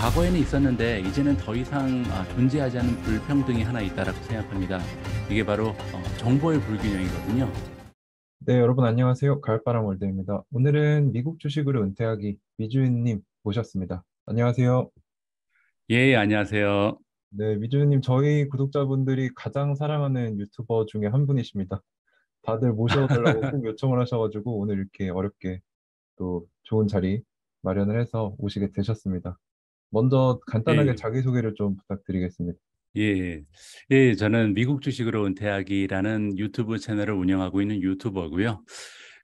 과거에는 있었는데 이제는 더 이상 존재하지 않는 불평등이 하나 있다라고 생각합니다. 이게 바로 정보의 불균형이거든요. 네, 여러분 안녕하세요. 가을바람 월드입니다. 오늘은 미국 주식으로 은퇴하기 미주인님 모셨습니다. 안녕하세요. 예, 안녕하세요. 네, 미주인님 저희 구독자분들이 가장 사랑하는 유튜버 중에 한 분이십니다. 다들 모셔달라고 꼭 요청을 하셔가지고 오늘 이렇게 어렵게 또 좋은 자리 마련을 해서 오시게 되셨습니다. 먼저 간단하게 예, 자기소개를 좀 부탁드리겠습니다. 예, 예, 저는 미국 주식으로 은퇴하기라는 유튜브 채널을 운영하고 있는 유튜버고요.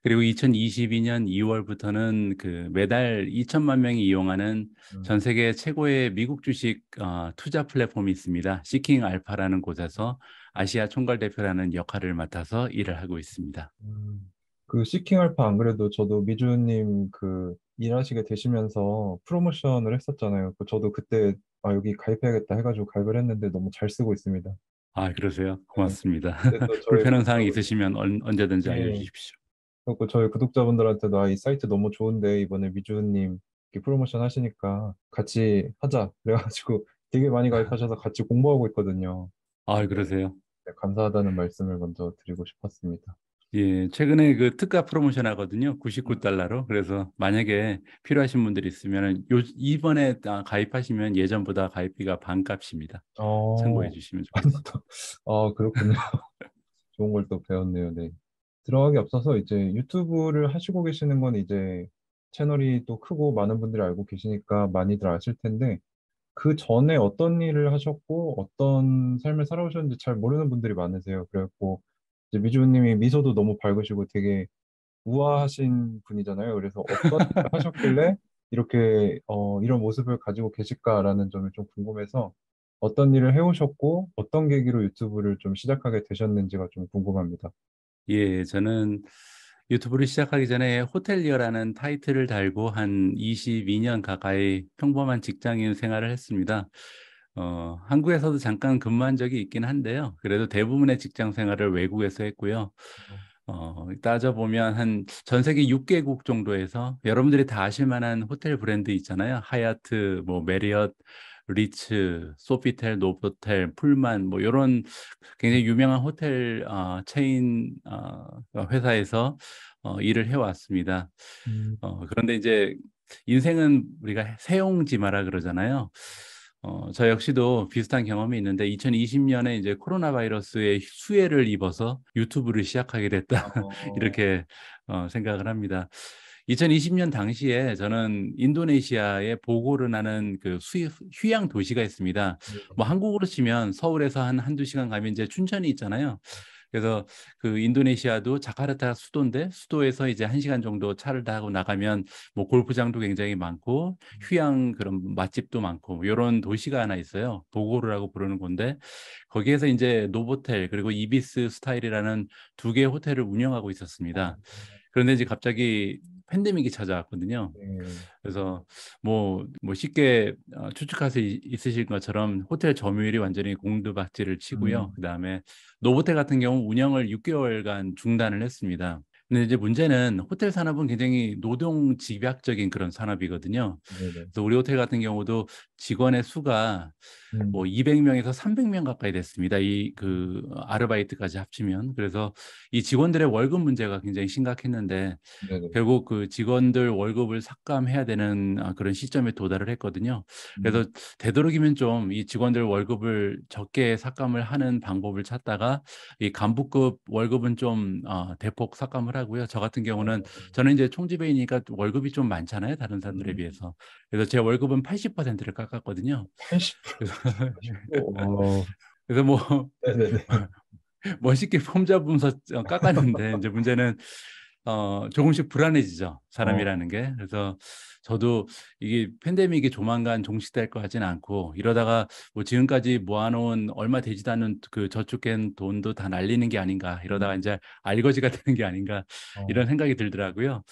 그리고 2022년 2월부터는 그 매달 2천만 명이 이용하는 전 음, 세계 최고의 미국 주식 투자 플랫폼이 있습니다. 시킹 알파라는 곳에서 아시아 총괄 대표라는 역할을 맡아서 일을 하고 있습니다. 그 시킹 알파 안 그래도 저도 미주님 그 일하시게 되시면서 프로모션을 했었잖아요. 저도 그때 여기 가입해야겠다 해가지고 가입을 했는데 너무 잘 쓰고 있습니다. 아, 그러세요? 네. 고맙습니다. 그때 또 저희 불편한 사항이 구독자분들, 있으시면 언제든지 네. 알려주십시오. 그리고 저희 구독자분들한테도 이 사이트 너무 좋은데 이번에 미주님 이렇게 프로모션 하시니까 같이 하자. 그래가지고 되게 많이 가입하셔서 같이 공부하고 있거든요. 아, 네. 그러세요? 네, 감사하다는 말씀을 먼저 드리고 싶었습니다. 예, 최근에 그 특가 프로모션 하거든요. 음. 99달러로. 그래서 만약에 필요하신 분들이 있으면 이번에 가입하시면 예전보다 가입비가 반값입니다. 참고해 어, 주시면 아니 좋겠습니다. 또, 그렇군요. 좋은 걸 또 배웠네요. 네. 들어가기 앞서서 이제 유튜브를 하시고 계시는 건 이제 채널이 또 크고 많은 분들이 알고 계시니까 많이들 아실 텐데 그 전에 어떤 일을 하셨고 어떤 삶을 살아오셨는지 잘 모르는 분들이 많으세요. 그래갖고 이제 미주님이 미소도 너무 밝으시고 되게 우아하신 분이잖아요. 그래서 어떤 일을 하셨길래 이렇게 이런 모습을 가지고 계실까라는 점이 좀 궁금해서 어떤 일을 해오셨고 어떤 계기로 유튜브를 좀 시작하게 되셨는지가 좀 궁금합니다. 예, 저는 유튜브를 시작하기 전에 호텔리어라는 타이틀을 달고 한 22년 가까이 평범한 직장인 생활을 했습니다. 한국에서도 잠깐 근무한 적이 있긴 한데요. 그래도 대부분의 직장 생활을 외국에서 했고요. 따져보면 한 전 세계 6개국 정도에서 여러분들이 다 아실 만한 호텔 브랜드 있잖아요. 하얏트, 뭐 메리엇, 리츠, 소피텔, 노보텔, 풀만 뭐 이런 굉장히 유명한 호텔 체인 회사에서 일을 해왔습니다. 음, 그런데 이제 인생은 우리가 세옹지마라 그러잖아요. 저 역시도 비슷한 경험이 있는데 2020년에 이제 코로나 바이러스의 수혜를 입어서 유튜브를 시작하게 됐다. 어, 이렇게 생각을 합니다. 2020년 당시에 저는 인도네시아의 보고르나는 그 휴양 도시가 있습니다. 네. 뭐 한국으로 치면 서울에서 한두 시간 가면 이제 춘천이 있잖아요. 그래서 그 인도네시아도 자카르타 수도인데 수도에서 이제 1시간 정도 차를 타고 나가면 뭐 골프장도 굉장히 많고 휴양 그런 맛집도 많고 뭐 이런 도시가 하나 있어요. 보고르라고 부르는 건데 거기에서 이제 노보텔 그리고 이비스 스타일이라는 두 개의 호텔을 운영하고 어, 있었습니다. 그런데 이제 갑자기 팬데믹이 찾아왔거든요. 네. 그래서 뭐 쉽게 추측할 수 있으실 것처럼 호텔 점유율이 완전히 공두박질을 치고요. 음, 그다음에 노보텔 같은 경우 운영을 6개월간 중단을 했습니다. 근데 이제 문제는 호텔 산업은 굉장히 노동 집약적인 그런 산업이거든요. 네네. 그래서 우리 호텔 같은 경우도 직원의 수가 뭐 음, 200명에서 300명 가까이 됐습니다. 이 그 아르바이트까지 합치면. 그래서 이 직원들의 월급 문제가 굉장히 심각했는데 네네. 결국 그 직원들 월급을 삭감해야 되는 그런 시점에 도달을 했거든요. 음, 그래서 되도록이면 좀 이 직원들 월급을 적게 삭감을 하는 방법을 찾다가 이 간부급 월급은 좀 대폭 삭감을 하고요. 저 같은 경우는 어, 저는 이제 총지배이니까 월급이 좀 많잖아요. 다른 사람들에 음, 비해서. 그래서 제 월급은 80%를 깎았거든요. 80%, 그래서 80%. 그래서 뭐 네네네. 멋있게 폼 잡으면서 깎았는데 이제 문제는 조금씩 불안해지죠. 어, 사람이라는 게. 그래서 저도 이게 팬데믹이 조만간 종식될 것 같지는 않고 이러다가 뭐 지금까지 모아놓은 얼마 되지도 않은 그 저축한 돈도 다 날리는 게 아닌가 이러다가 음, 이제 알거지가 되는 게 아닌가 어, 이런 생각이 들더라고요.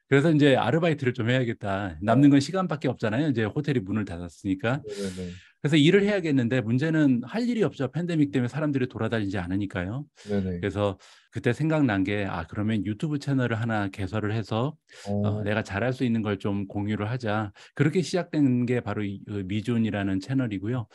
그래서 이제 아르바이트를 좀 해야겠다. 남는 어, 건 시간밖에 없잖아요. 이제 호텔이 문을 닫았으니까. 네네네. 그래서 일을 해야겠는데 문제는 할 일이 없죠. 팬데믹 때문에 사람들이 돌아다니지 않으니까요. 네네. 그래서 그때 생각난 게 그러면 유튜브 채널을 하나 개설을 해서 어, 내가 잘할 수 있는 걸 좀 공유를 하자. 그렇게 시작된 게 바로 미존이라는 채널이고요.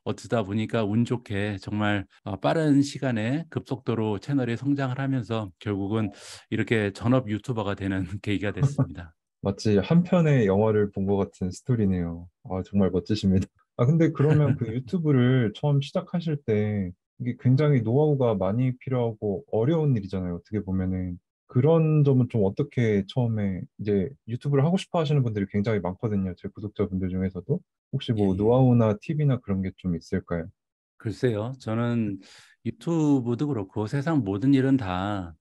어쩌다 보니까 운 좋게 정말 빠른 시간에 급속도로 채널이 성장을 하면서 결국은 이렇게 전업 유튜버가 되는 계기가 됐습니다. 마치 한 편의 영화를 본 것 같은 스토리네요. 아, 정말 멋지십니다. 근데 그러면 그 유튜브를 처음 시작하실 때 이게 굉장히 노하우가 많이 필요하고 어려운 일이잖아요. 어떻게 보면은. 그런 점은 좀 어떻게 처음에 이제 유튜브를 하고 싶어 하시는 분들이 굉장히 많거든요. 제 구독자분들 중에서도. 혹시 예, 뭐 예. 노하우나 팁이나 그런 게 좀 있을까요? 글쎄요. 저는 유튜브도 그렇고 세상 모든 일은 다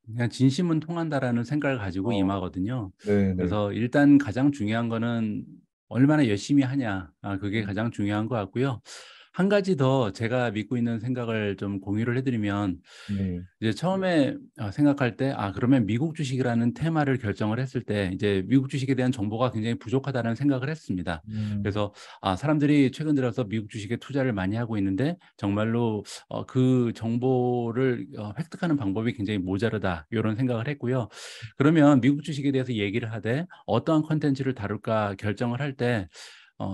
그냥 진심은 통한다라는 생각을 가지고 어, 임하거든요. 네네. 그래서 일단 가장 중요한 거는 얼마나 열심히 하냐. 그게 음, 가장 중요한 것 같고요. 한 가지 더 제가 믿고 있는 생각을 좀 공유를 해드리면 네. 이제 처음에 생각할 때 그러면 미국 주식이라는 테마를 결정을 했을 때 이제 미국 주식에 대한 정보가 굉장히 부족하다는 생각을 했습니다. 음, 그래서 사람들이 최근 들어서 미국 주식에 투자를 많이 하고 있는데 정말로 그 정보를 획득하는 방법이 굉장히 모자르다 이런 생각을 했고요. 그러면 미국 주식에 대해서 얘기를 하되 어떠한 컨텐츠를 다룰까 결정을 할 때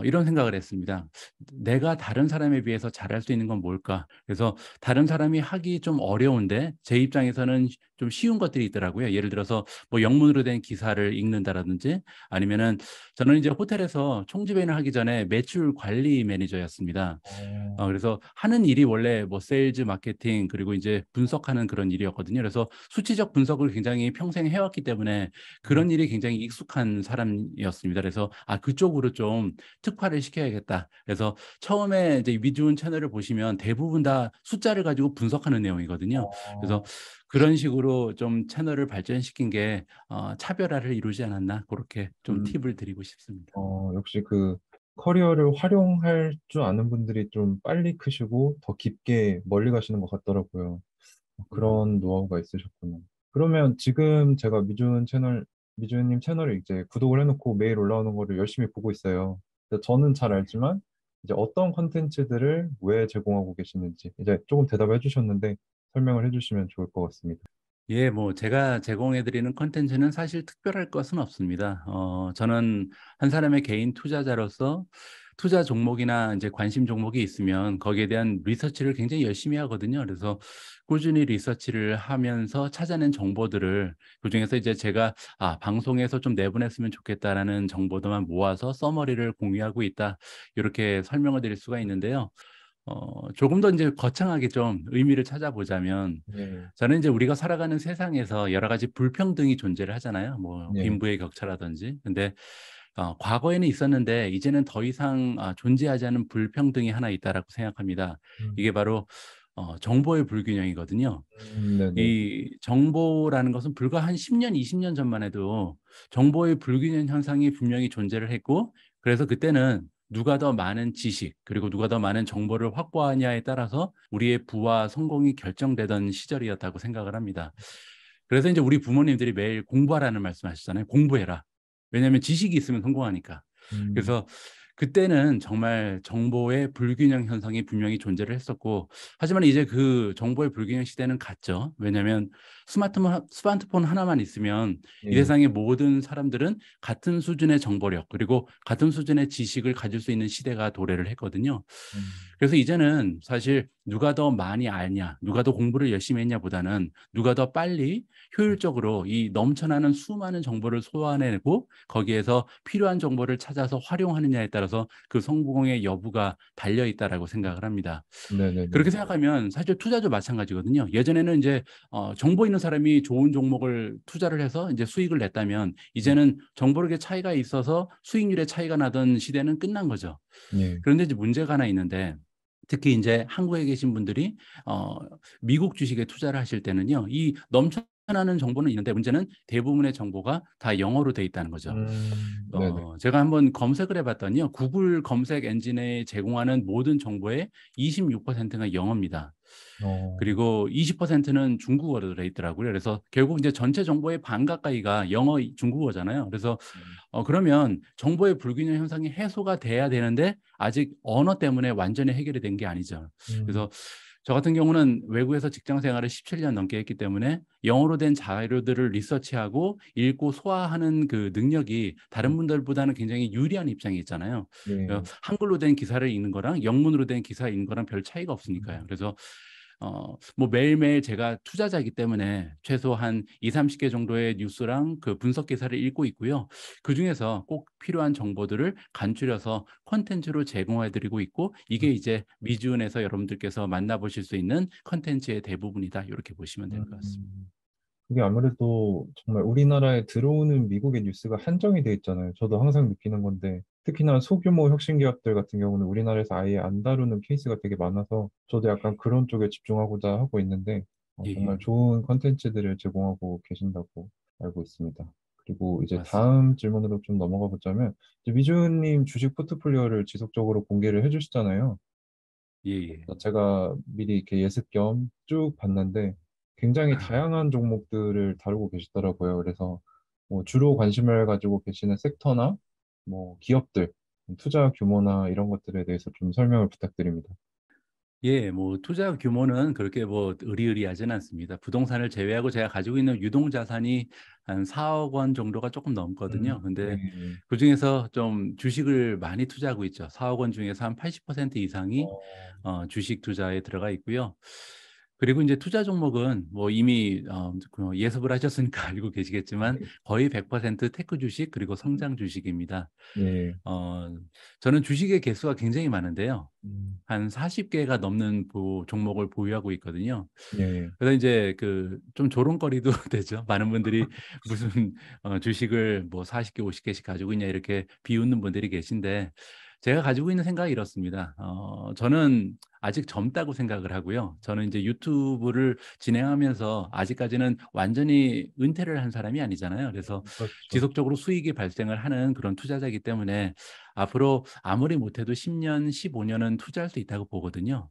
이런 생각을 했습니다. 내가 다른 사람에 비해서 잘할 수 있는 건 뭘까? 그래서 다른 사람이 하기 좀 어려운데 제 입장에서는 좀 쉬운 것들이 있더라고요. 예를 들어서 뭐 영문으로 된 기사를 읽는다라든지 아니면은 저는 이제 호텔에서 총지배인을 하기 전에 매출 관리 매니저였습니다. 어, 그래서 하는 일이 원래 뭐 세일즈, 마케팅 그리고 이제 분석하는 그런 일이었거든요. 그래서 수치적 분석을 굉장히 평생 해왔기 때문에 음, 그런 일이 굉장히 익숙한 사람이었습니다. 그래서 그쪽으로 좀 특화를 시켜야겠다. 그래서 처음에 이제 위주운 채널을 보시면 대부분 다 숫자를 가지고 분석하는 내용이거든요. 그래서 어, 그런 식으로 좀 채널을 발전시킨 게 차별화를 이루지 않았나 그렇게 좀 음. 팁을 드리고 싶습니다. 역시 그 커리어를 활용할 줄 아는 분들이 좀 빨리 크시고 더 깊게 멀리 가시는 것 같더라고요. 음. 그런 노하우가 있으셨구나. 그러면 지금 제가 미주님 채널을 이제 구독을 해놓고 매일 올라오는 거를 열심히 보고 있어요. 근데 저는 잘 예. 알지만 이제 어떤 컨텐츠들을 왜 제공하고 계시는지 이제 조금 대답해 주셨는데 설명을 해주시면 좋을 것 같습니다. 예, 뭐 제가 제공해 드리는 콘텐츠는 사실 특별할 것은 없습니다. 저는 한 사람의 개인 투자자로서 투자 종목이나 이제 관심 종목이 있으면 거기에 대한 리서치를 굉장히 열심히 하거든요. 그래서 꾸준히 리서치를 하면서 찾아낸 정보들을 그중에서 이제 제가 방송에서 좀 내보냈으면 좋겠다라는 정보들만 모아서 서머리를 공유하고 있다. 이렇게 설명을 드릴 수가 있는데요. 조금 더 이제 거창하게 좀 의미를 찾아보자면 예, 저는 이제 우리가 살아가는 세상에서 여러 가지 불평등이 존재를 하잖아요. 뭐 예, 빈부의 격차라든지. 근데 과거에는 있었는데 이제는 더 이상 존재하지 않은 불평등이 하나 있다라고 생각합니다. 이게 음, 바로 정보의 불균형이거든요. 네네, 이 정보라는 것은 불과 한 10년, 20년 전만 해도 정보의 불균형 현상이 분명히 존재를 했고, 그래서 그때는 누가 더 많은 지식, 그리고 누가 더 많은 정보를 확보하냐에 따라서 우리의 부와 성공이 결정되던 시절이었다고 생각을 합니다. 그래서 이제 우리 부모님들이 매일 공부하라는 말씀 하시잖아요. 공부해라. 왜냐하면 지식이 있으면 성공하니까. 음, 그래서 그때는 정말 정보의 불균형 현상이 분명히 존재를 했었고, 하지만 이제 그 정보의 불균형 시대는 갔죠. 왜냐하면 스마트폰 하나만 있으면 이 예, 세상의 모든 사람들은 같은 수준의 정보력 그리고 같은 수준의 지식을 가질 수 있는 시대가 도래를 했거든요. 음, 그래서 이제는 사실 누가 더 많이 알냐, 누가 더 공부를 열심히 했냐보다는 누가 더 빨리 효율적으로 이 넘쳐나는 수많은 정보를 소화해내고 거기에서 필요한 정보를 찾아서 활용하느냐에 따라서 그 성공의 여부가 달려 있다라고 생각을 합니다. 네네네, 그렇게 생각하면 사실 투자도 마찬가지거든요. 예전에는 이제 정보 있는 사람이 좋은 종목을 투자를 해서 이제 수익을 냈다면 이제는 정보력의 차이가 있어서 수익률의 차이가 나던 시대는 끝난 거죠. 예, 그런데 이제 문제가 하나 있는데 특히 이제 한국에 계신 분들이 어, 미국 주식에 투자를 하실 때는요, 이 넘쳐나는 하는 정보는 있는데 문제는 대부분의 정보가 다 영어로 돼 있다는 거죠. 네네. 제가 한번 검색을 해봤더니요. 구글 검색 엔진에 제공하는 모든 정보의 26%가 영어입니다. 어, 그리고 20%는 중국어로 돼 있더라고요. 그래서 결국 이제 전체 정보의 반 가까이가 영어, 중국어잖아요. 그래서 그러면 정보의 불균형 현상이 해소가 돼야 되는데 아직 언어 때문에 완전히 해결이 된 게 아니죠. 음, 그래서 저 같은 경우는 외국에서 직장 생활을 17년 넘게 했기 때문에 영어로 된 자료들을 리서치하고 읽고 소화하는 그 능력이 다른 분들보다는 굉장히 유리한 입장이 있잖아요. 네. 한글로 된 기사를 읽는 거랑 영문으로 된 기사 읽는 거랑 별 차이가 없으니까요. 그래서 뭐 매일매일 제가 투자자이기 때문에 최소 한 2-30개 정도의 뉴스랑 그 분석 기사를 읽고 있고요. 그중에서 꼭 필요한 정보들을 간추려서 콘텐츠로 제공해 드리고 있고 이게 이제 미주은에서 여러분들께서 만나보실 수 있는 콘텐츠의 대부분이다. 이렇게 보시면 될 것 같습니다. 음, 그게 아무래도 정말 우리나라에 들어오는 미국의 뉴스가 한정이 돼 있잖아요. 저도 항상 느끼는 건데, 특히나 소규모 혁신 기업들 같은 경우는 우리나라에서 아예 안 다루는 케이스가 되게 많아서 저도 약간 그런 쪽에 집중하고자 하고 있는데, 예, 정말 예. 좋은 컨텐츠들을 제공하고 계신다고 알고 있습니다. 그리고 이제 맞습니다. 다음 질문으로 좀 넘어가 보자면, 이제 미주님 주식 포트폴리오를 지속적으로 공개를 해주시잖아요. 예, 예. 제가 미리 이렇게 예습 겸 쭉 봤는데 굉장히 다양한 종목들을 다루고 계시더라고요. 그래서 뭐 주로 관심을 가지고 계시는 섹터나 뭐 기업들, 투자 규모나 이런 것들에 대해서 좀 설명을 부탁드립니다. 예, 뭐 투자 규모는 그렇게 뭐 의리의리하지는 않습니다. 부동산을 제외하고 제가 가지고 있는 유동 자산이 한 4억 원 정도가 조금 넘거든요. 네. 근데 그중에서 좀 주식을 많이 투자하고 있죠. 4억 원 중에서 한 80% 이상이 어, 주식 투자에 들어가 있고요. 그리고 이제 투자 종목은 뭐 이미 그 예습을 하셨으니까 알고 계시겠지만 거의 100% 테크 주식 그리고 성장 주식입니다. 네. 어, 저는 주식의 개수가 굉장히 많은데요. 음, 한 40개가 넘는 종목을 보유하고 있거든요. 네. 그래서 이제 그 좀 조롱거리도 되죠. 많은 분들이 무슨 주식을 뭐 40개, 50개씩 가지고 있냐 이렇게 비웃는 분들이 계신데 제가 가지고 있는 생각이 이렇습니다. 저는 아직 젊다고 생각을 하고요. 저는 이제 유튜브를 진행하면서 아직까지는 완전히 은퇴를 한 사람이 아니잖아요. 그래서 그렇죠. 지속적으로 수익이 발생을 하는 그런 투자자이기 때문에 앞으로 아무리 못해도 10년, 15년은 투자할 수 있다고 보거든요.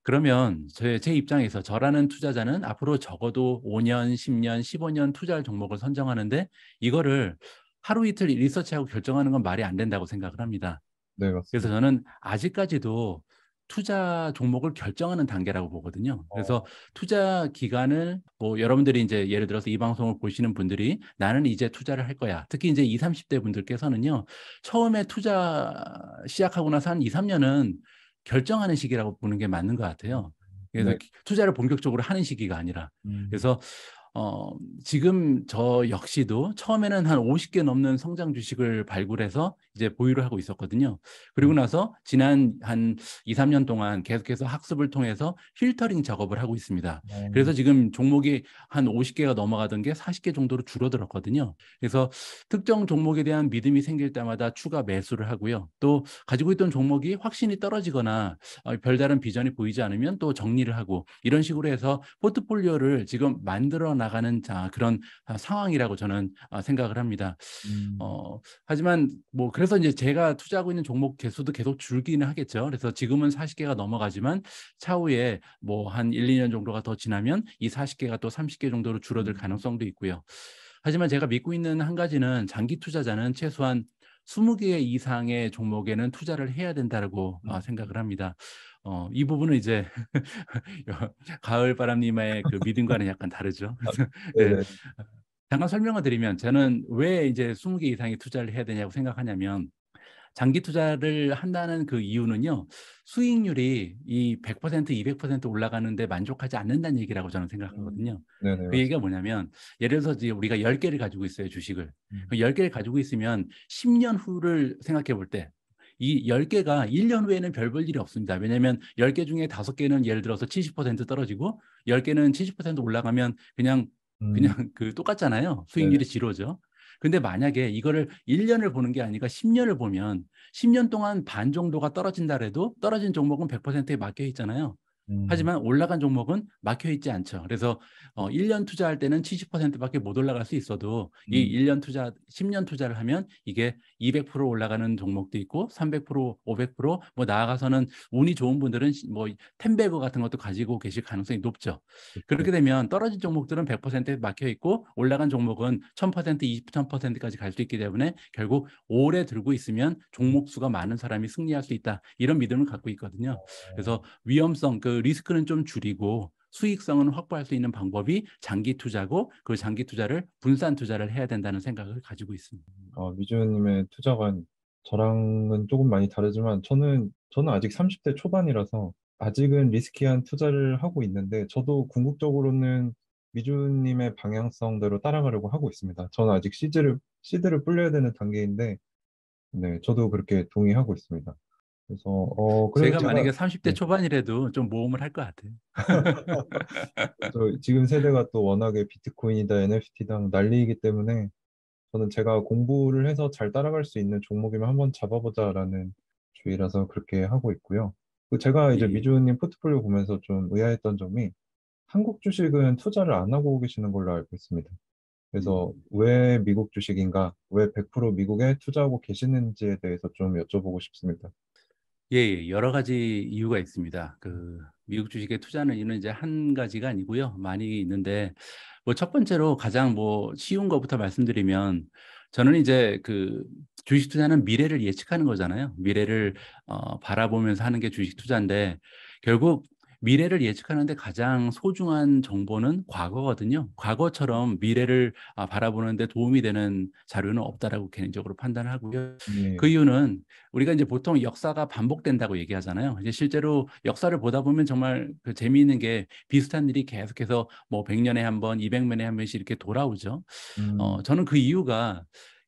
그러면 제 입장에서 저라는 투자자는 앞으로 적어도 5년, 10년, 15년 투자할 종목을 선정하는데 이거를 하루 이틀 리서치하고 결정하는 건 말이 안 된다고 생각을 합니다. 네, 그래서 맞습니다. 저는 아직까지도 투자 종목을 결정하는 단계라고 보거든요. 그래서 어, 투자 기간을 뭐 여러분들이 이제 예를 들어서 이 방송을 보시는 분들이 나는 이제 투자를 할 거야. 특히 이제 20, 30대 분들께서는요. 처음에 투자 시작하고 나서 한 2, 3년은 결정하는 시기라고 보는 게 맞는 것 같아요. 그래서 네. 투자를 본격적으로 하는 시기가 아니라. 음, 그래서 지금 저 역시도 처음에는 한 50개 넘는 성장 주식을 발굴해서 이제 보유를 하고 있었거든요. 그리고 음, 나서 지난 한 2, 3년 동안 계속해서 학습을 통해서 필터링 작업을 하고 있습니다. 어, 그래서 지금 종목이 한 50개가 넘어가던 게 40개 정도로 줄어들었거든요. 그래서 특정 종목에 대한 믿음이 생길 때마다 추가 매수를 하고요. 또 가지고 있던 종목이 확신이 떨어지거나 별다른 비전이 보이지 않으면 또 정리를 하고 이런 식으로 해서 포트폴리오를 지금 만들어 나가는 그런 상황이라고 저는 생각을 합니다. 음, 하지만 뭐 그래서 이제 제가 투자하고 있는 종목 개수도 계속 줄기는 하겠죠. 그래서 지금은 40개가 넘어가지만 차후에 뭐 한 1, 2년 정도가 더 지나면 이 40개가 또 30개 정도로 줄어들 음, 가능성도 있고요. 하지만 제가 믿고 있는 한 가지는 장기 투자자는 최소한 20개 이상의 종목에는 투자를 해야 된다고 음. 생각을 합니다. 이 부분은 이제 가을바람님의 그 믿음과는 약간 다르죠. 아, 그래서 네, 네네. 잠깐 설명을 드리면 저는 왜 이제 20개 이상의 투자를 해야 되냐고 생각하냐면 장기 투자를 한다는 그 이유는요. 수익률이 이 100%, 200% 올라가는데 만족하지 않는다는 얘기라고 저는 생각하거든요. 네네, 그 얘기가 맞습니다. 뭐냐면 예를 들어서 이제 우리가 10개를 가지고 있어요, 주식을. 음, 그 10개를 가지고 있으면 10년 후를 생각해 볼 때 이 10개가 1년 후에는 별 볼 일이 없습니다. 왜냐하면 10개 중에 5개는 예를 들어서 70% 떨어지고 10개는 70% 올라가면 음, 그냥 그 똑같잖아요. 네네. 수익률이 지로죠. 근데 만약에 이거를 1년을 보는 게 아니라 10년을 보면 10년 동안 반 정도가 떨어진다 해도 떨어진 종목은 100%에 맡겨 있잖아요. 음, 하지만 올라간 종목은 막혀 있지 않죠. 그래서 1년 투자할 때는 70%밖에 못 올라갈 수 있어도 이 음, 1년 투자, 10년 투자를 하면 이게 200% 올라가는 종목도 있고 300%, 500%뭐 나아가서는 운이 좋은 분들은 뭐 텐베거 같은 것도 가지고 계실 가능성이 높죠. 그렇죠. 그렇게 되면 떨어진 종목들은 100% 막혀 있고 올라간 종목은 1000%, 2000%까지 갈 수 있기 때문에 결국 오래 들고 있으면 종목 수가 많은 사람이 승리할 수 있다. 이런 믿음을 갖고 있거든요. 어, 그래서 위험성, 그 리스크는 좀 줄이고 수익성은 확보할 수 있는 방법이 장기 투자고 그 장기 투자를 분산 투자를 해야 된다는 생각을 가지고 있습니다. 미주님의 투자관 저랑은 조금 많이 다르지만 저는 아직 30대 초반이라서 아직은 리스키한 투자를 하고 있는데 저도 궁극적으로는 미주님의 방향성대로 따라가려고 하고 있습니다. 저는 아직 시드를 불려야 되는 단계인데 네, 저도 그렇게 동의하고 있습니다. 그래서 그래서 제가 제가 만약에 30대 네, 초반이라도 좀 모험을 할 것 같아요. 지금 세대가 또 워낙에 비트코인이다 NFT당 난리이기 때문에 저는 제가 공부를 해서 잘 따라갈 수 있는 종목이면 한번 잡아보자라는 주의라서 그렇게 하고 있고요. 제가 이제 예. 미주님 포트폴리오 보면서 좀 의아했던 점이 한국 주식은 투자를 안 하고 계시는 걸로 알고 있습니다. 그래서 음. 왜 미국 주식인가, 왜 100% 미국에 투자하고 계시는지에 대해서 좀 여쭤보고 싶습니다. 예, 예, 여러 가지 이유가 있습니다. 그 미국 주식에 투자하는 이유는 이제 한 가지가 아니고요. 많이 있는데 뭐 첫 번째로 가장 뭐 쉬운 것부터 말씀드리면 저는 이제 그 주식 투자는 미래를 예측하는 거잖아요. 미래를 바라보면서 하는 게 주식 투자인데 결국 미래를 예측하는데 가장 소중한 정보는 과거거든요. 과거처럼 미래를 바라보는데 도움이 되는 자료는 없다라고 개인적으로 판단하고요. 그 예, 이유는 우리가 이제 보통 역사가 반복된다고 얘기하잖아요. 이제 실제로 역사를 보다 보면 정말 그 재미있는 게 비슷한 일이 계속해서 뭐 100년에 한 번, 200년에 한 번씩 이렇게 돌아오죠. 음, 저는 그 이유가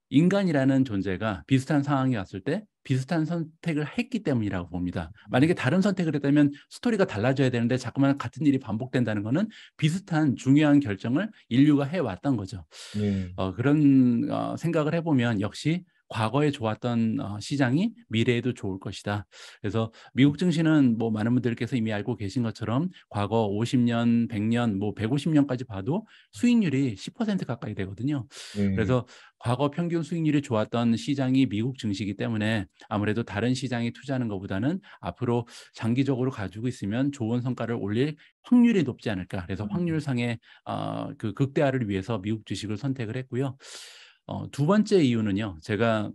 인간이라는 존재가 비슷한 상황이 왔을 때 비슷한 선택을 했기 때문이라고 봅니다. 만약에 다른 선택을 했다면 스토리가 달라져야 되는데 자꾸만 같은 일이 반복된다는 것은 비슷한 중요한 결정을 인류가 해왔던 거죠. 예, 그런 생각을 해보면 역시 과거에 좋았던 시장이 미래에도 좋을 것이다. 그래서 미국 증시는 뭐 많은 분들께서 이미 알고 계신 것처럼 과거 50년, 100년, 뭐 150년까지 봐도 수익률이 10% 가까이 되거든요. 예, 그래서 과거 평균 수익률이 좋았던 시장이 미국 증시이기 때문에 아무래도 다른 시장에 투자하는 것보다는 앞으로 장기적으로 가지고 있으면 좋은 성과를 올릴 확률이 높지 않을까. 그래서 확률상의 그 극대화를 위해서 미국 주식을 선택을 했고요. 두 번째 이유는요. 제가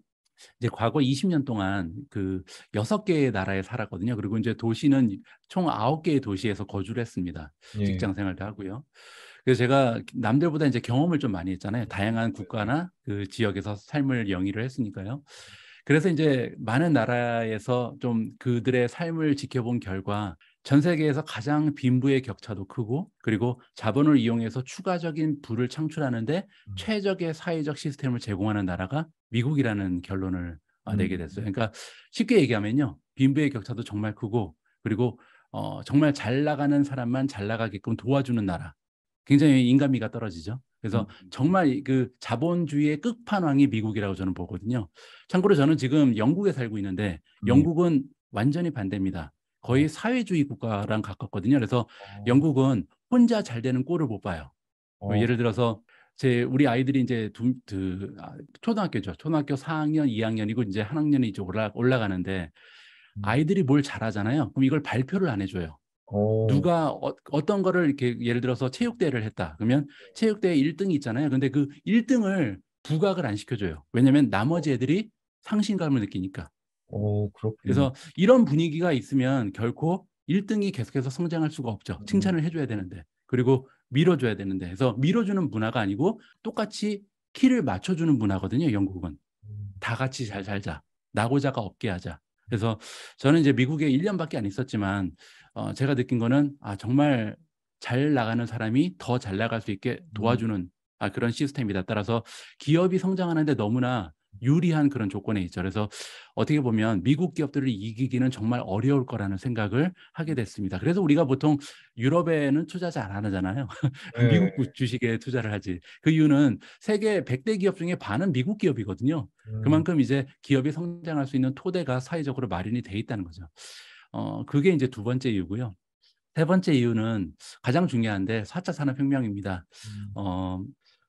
이제 과거 20년 동안 그 6개의 나라에 살았거든요. 그리고 이제 도시는 총 9개의 도시에서 거주를 했습니다. 예, 직장 생활도 하고요. 그래서 제가 남들보다 이제 경험을 좀 많이 했잖아요. 다양한 국가나 그 지역에서 삶을 영위를 했으니까요. 그래서 이제 많은 나라에서 좀 그들의 삶을 지켜본 결과 전 세계에서 가장 빈부의 격차도 크고 그리고 자본을 이용해서 추가적인 부를 창출하는데 최적의 사회적 시스템을 제공하는 나라가 미국이라는 결론을 내게 됐어요. 음, 그러니까 쉽게 얘기하면요. 빈부의 격차도 정말 크고 그리고 정말 잘 나가는 사람만 잘 나가게끔 도와주는 나라. 굉장히 인간미가 떨어지죠. 음, 그래서 정말 그 자본주의의 끝판왕이 미국이라고 저는 보거든요. 참고로 저는 지금 영국에 살고 있는데 예, 영국은 완전히 반대입니다. 거의 어, 사회주의 국가랑 가깝거든요. 그래서 어, 영국은 혼자 잘 되는 꼴을 못 봐요. 뭐 어, 예를 들어서 우리 아이들이 이제 초등학교죠. 초등학교 4학년, 2학년이고 이제 한 학년이 이제 올라가는데 음, 아이들이 뭘 잘하잖아요. 그럼 이걸 발표를 안 해줘요. 어, 누가 떤 거를 이렇게 예를 들어서 체육대회를 했다. 그러면 체육대회 1등이 있잖아요. 근데 그 1등을 부각을 안 시켜줘요. 왜냐하면 나머지 애들이 상실감을 느끼니까. 그렇군요. 그래서 이런 분위기가 있으면 결코 1등이 계속해서 성장할 수가 없죠. 음, 칭찬을 해줘야 되는데. 그리고 밀어줘야 되는데. 그래서 밀어주는 문화가 아니고 똑같이 키를 맞춰주는 문화거든요. 영국은. 음, 다 같이 잘 살자. 나고자가 없게 하자. 그래서 저는 이제 미국에 1년밖에 안 있었지만 제가 느낀 거는 정말 잘 나가는 사람이 더 잘 나갈 수 있게 음, 도와주는 그런 시스템이다. 따라서 기업이 성장하는데 너무나 유리한 그런 조건에 있죠. 그래서 어떻게 보면 미국 기업들을 이기기는 정말 어려울 거라는 생각을 하게 됐습니다. 그래서 우리가 보통 유럽에는 투자 잘 안 하잖아요. 네, 미국 주식에 투자를 하지. 그 이유는 세계 100대 기업 중에 반은 미국 기업이거든요. 음, 그만큼 이제 기업이 성장할 수 있는 토대가 사회적으로 마련이 돼 있다는 거죠. 그게 이제 두 번째 이유고요. 세 번째 이유는 가장 중요한데 4차 산업혁명입니다. 음, 어,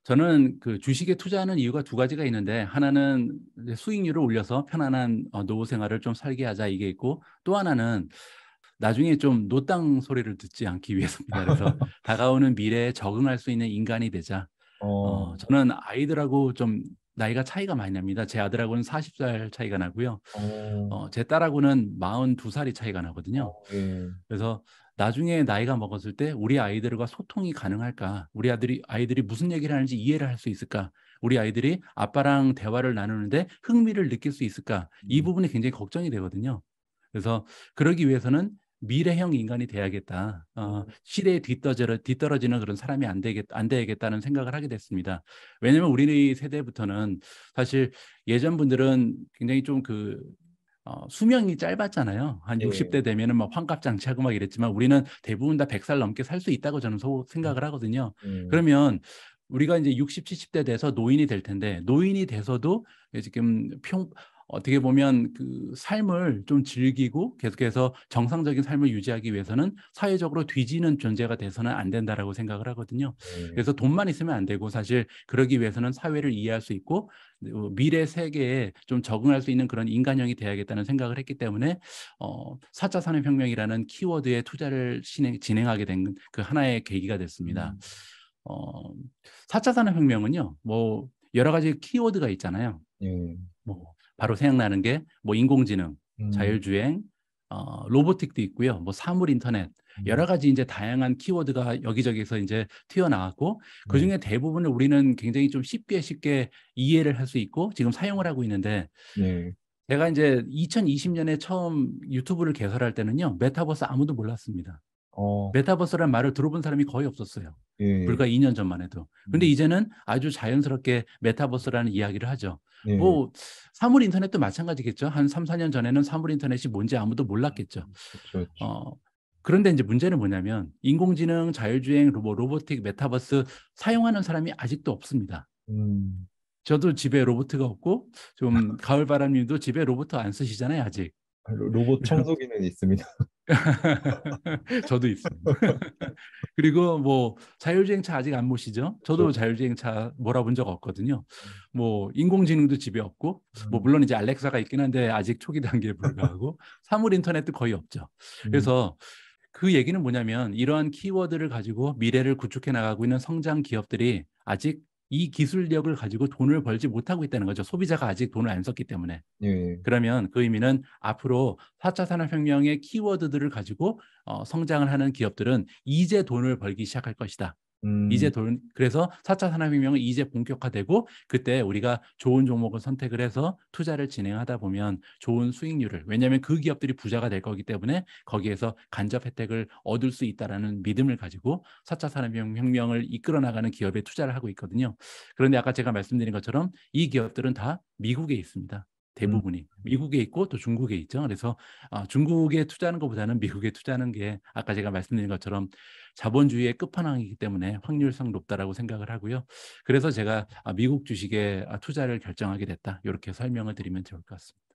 저는 그 주식에 투자하는 이유가 두 가지가 있는데 하나는 이제 수익률을 올려서 편안한 노후 생활을 좀 살게 하자 이게 있고 또 하나는 나중에 좀 노땅 소리를 듣지 않기 위해서입니다. 그래서 다가오는 미래에 적응할 수 있는 인간이 되자. 어, 저는 아이들하고 좀 나이가 차이가 많이 납니다. 제 아들하고는 40살 차이가 나고요. 어, 제 딸하고는 42살이 차이가 나거든요. 예, 그래서 나중에 나이가 먹었을 때 우리 아이들과 소통이 가능할까? 우리 아이들이 무슨 얘기를 하는지 이해를 할 수 있을까? 우리 아이들이 아빠랑 대화를 나누는데 흥미를 느낄 수 있을까? 이 음, 부분이 굉장히 걱정이 되거든요. 그래서 그러기 위해서는 미래형 인간이 돼야겠다. 음, 시대에 뒤떨어지는 그런 사람이 안 되겠다는 생각을 하게 됐습니다. 왜냐하면 우리 세대부터는 사실 예전 분들은 굉장히 좀 수명이 짧았잖아요. 한 예, 60대 되면은 막 환갑 장치하고 막 이랬지만 우리는 대부분 다 100살 넘게 살 수 있다고 저는 음, 생각을 하거든요. 예, 그러면 우리가 이제 60, 70대 돼서 노인이 될 텐데 노인이 돼서도 지금 어떻게 보면 그 삶을 좀 즐기고 계속해서 정상적인 삶을 유지하기 위해서는 사회적으로 뒤지는 존재가 돼서는 안 된다라고 생각을 하거든요. 예, 그래서 돈만 있으면 안 되고 사실 그러기 위해서는 사회를 이해할 수 있고 미래 세계에 좀 적응할 수 있는 그런 인간형이 돼야겠다는 생각을 했기 때문에 4차 산업혁명이라는 키워드에 투자를 진행하게 된 그 하나의 계기가 됐습니다. 음, 어, 4차 산업혁명은요, 뭐 여러 가지 키워드가 있잖아요. 예, 뭐 바로 생각나는 게 뭐 인공지능, 음, 자율주행, 로보틱도 있고요. 뭐 사물 인터넷 여러 음, 가지 이제 다양한 키워드가 여기저기서 이제 튀어나왔고 예, 그중에 대부분을 우리는 굉장히 좀 쉽게 이해를 할 수 있고 지금 사용을 하고 있는데 예, 제가 이제 2020년에 처음 유튜브를 개설할 때는요. 메타버스 아무도 몰랐습니다. 어, 메타버스라는 말을 들어본 사람이 거의 없었어요. 예, 불과 2년 전만 해도. 근데 음, 이제는 아주 자연스럽게 메타버스라는 이야기를 하죠. 예, 뭐 사물 인터넷도 마찬가지겠죠. 한 3, 4년 전에는 사물 인터넷이 뭔지 아무도 몰랐겠죠. 그렇죠, 그렇죠. 어, 그런데 이제 문제는 뭐냐면 인공지능, 자율주행, 로보틱, 메타버스 사용하는 사람이 아직도 없습니다. 음, 저도 집에 로봇가 없고 좀 가을바람님도 집에 로봇 안 쓰시잖아요, 아직. 로봇 청소기는 있습니다. 저도 있습니다. 그리고 뭐 자율주행차 아직 안 모시죠? 저도 그렇죠. 자율주행차 몰아본 적 없거든요. 뭐 인공지능도 집에 없고 뭐 음, 물론 이제 알렉사가 있긴 한데 아직 초기 단계에 불과하고 사물 인터넷도 거의 없죠. 음, 그래서 그 얘기는 뭐냐면 이러한 키워드를 가지고 미래를 구축해 나가고 있는 성장 기업들이 아직 이 기술력을 가지고 돈을 벌지 못하고 있다는 거죠. 소비자가 아직 돈을 안 썼기 때문에. 예, 그러면 그 의미는 앞으로 4차 산업혁명의 키워드들을 가지고 성장을 하는 기업들은 이제 돈을 벌기 시작할 것이다. 음, 그래서 4차 산업혁명은 이제 본격화되고 그때 우리가 좋은 종목을 선택을 해서 투자를 진행하다 보면 좋은 수익률을 왜냐하면 그 기업들이 부자가 될 거기 때문에 거기에서 간접 혜택을 얻을 수 있다라는 믿음을 가지고 4차 산업혁명을 이끌어 나가는 기업에 투자를 하고 있거든요. 그런데 아까 제가 말씀드린 것처럼 이 기업들은 다 미국에 있습니다. 음, 대부분이 미국에 있고 또 중국에 있죠. 그래서 중국에 투자하는 것보다는 미국에 투자하는 게 아까 제가 말씀드린 것처럼 자본주의의 끝판왕이기 때문에 확률상 높다라고 생각을 하고요. 그래서 제가 미국 주식에 투자를 결정하게 됐다. 이렇게 설명을 드리면 좋을 것 같습니다.